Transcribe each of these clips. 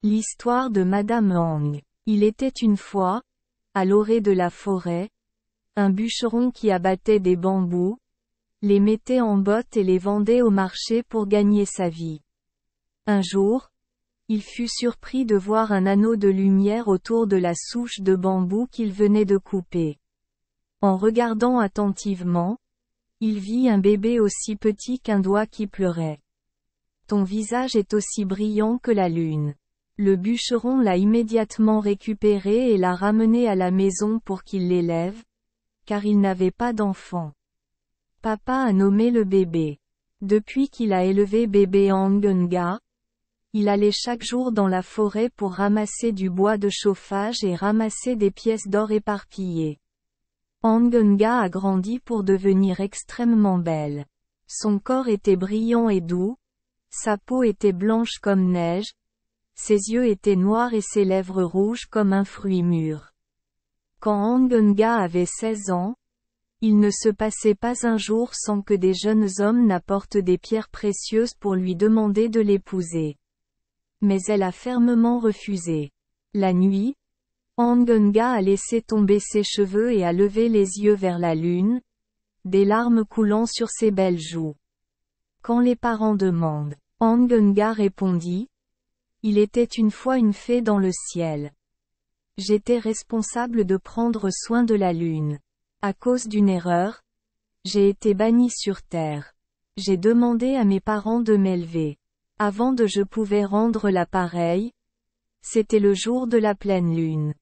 L'histoire de Madame Hang. Il était une fois, à l'orée de la forêt, un bûcheron qui abattait des bambous, les mettait en bottes et les vendait au marché pour gagner sa vie. Un jour, il fut surpris de voir un anneau de lumière autour de la souche de bambou qu'il venait de couper. En regardant attentivement, il vit un bébé aussi petit qu'un doigt qui pleurait. « Ton visage est aussi brillant que la lune. » Le bûcheron l'a immédiatement récupéré et l'a ramené à la maison pour qu'il l'élève, car il n'avait pas d'enfant. Papa a nommé le bébé. Depuis qu'il a élevé bébé Angenga, il allait chaque jour dans la forêt pour ramasser du bois de chauffage et ramasser des pièces d'or éparpillées. Angenga a grandi pour devenir extrêmement belle. Son corps était brillant et doux, sa peau était blanche comme neige, ses yeux étaient noirs et ses lèvres rouges comme un fruit mûr. Quand Angenga avait 16 ans, il ne se passait pas un jour sans que des jeunes hommes n'apportent des pierres précieuses pour lui demander de l'épouser. Mais elle a fermement refusé. La nuit, Angenga a laissé tomber ses cheveux et a levé les yeux vers la lune, des larmes coulant sur ses belles joues. Quand les parents demandent, Angenga répondit: il était une fois une fée dans le ciel. J'étais responsable de prendre soin de la lune. À cause d'une erreur, j'ai été banni sur terre. J'ai demandé à mes parents de m'élever. Avant de je pouvais rendre l'appareil. C'était le jour de la pleine lune.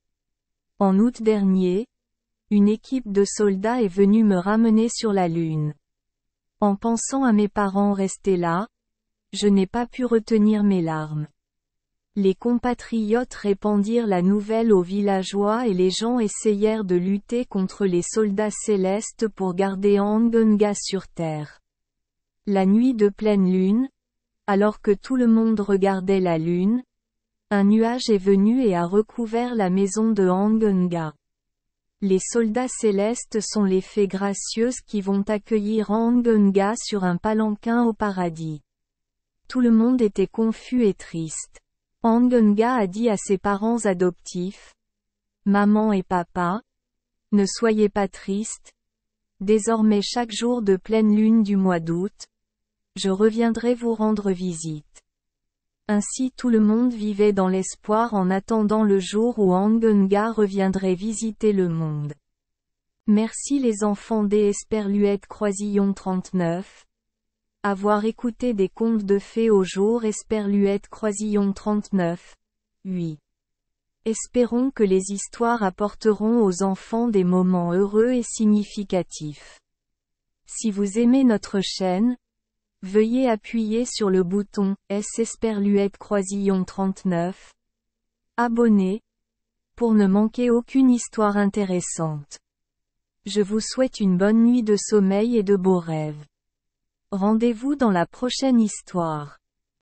En août dernier, une équipe de soldats est venue me ramener sur la lune. En pensant à mes parents restés là, je n'ai pas pu retenir mes larmes. Les compatriotes répandirent la nouvelle aux villageois et les gens essayèrent de lutter contre les soldats célestes pour garder Angenga sur terre. La nuit de pleine lune, alors que tout le monde regardait la lune, un nuage est venu et a recouvert la maison de Angenga. Les soldats célestes sont les fées gracieuses qui vont accueillir Angenga sur un palanquin au paradis. Tout le monde était confus et triste. Angenga a dit à ses parents adoptifs: « Maman et papa, ne soyez pas tristes. Désormais chaque jour de pleine lune du mois d'août, je reviendrai vous rendre visite. » Ainsi tout le monde vivait dans l'espoir en attendant le jour où Angenga reviendrait visiter le monde. Merci les enfants des Esperluette Croisillon 39. Avoir écouté des contes de fées au jour Esperluette Croisillon 39. 8. Espérons que les histoires apporteront aux enfants des moments heureux et significatifs. Si vous aimez notre chaîne, veuillez appuyer sur le bouton S Esperluette Croisillon 39. Abonner, pour ne manquer aucune histoire intéressante. Je vous souhaite une bonne nuit de sommeil et de beaux rêves. Rendez-vous dans la prochaine histoire.